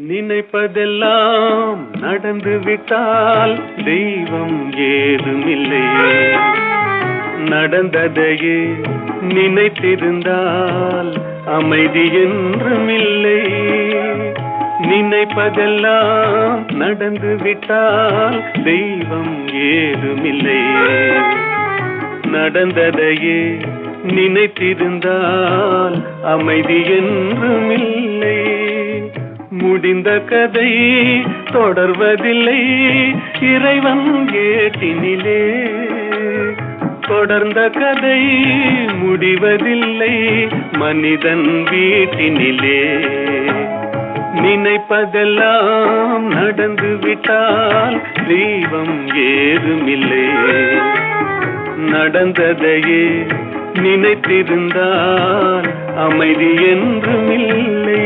நினைப்பதெல்லாம் நடந்து விட்டால் தெய்வம் ஏதுமில்லை. நடந்ததையே நினைத்திருந்தால் அமைதி என்றுமில்லை. நினைப்பதெல்லாம் நடந்து விட்டால் தெய்வம் ஏதுமில்லை. நடந்ததையே நினைத்திருந்தால் அமைதி என்றுமில்லை. முடிந்த கதை தொடர்வதில்லை இறைவன் ஏட்டினிலே. தொடர்ந்த கதை முடிவதில்லை மனிதன் வீட்டினிலே. நினைப்பதெல்லாம் நடந்து விட்டால் தெய்வம் ஏதுமில்லை. நடந்ததையே நினைத்திருந்தால் அமைதி என்றுமில்லை.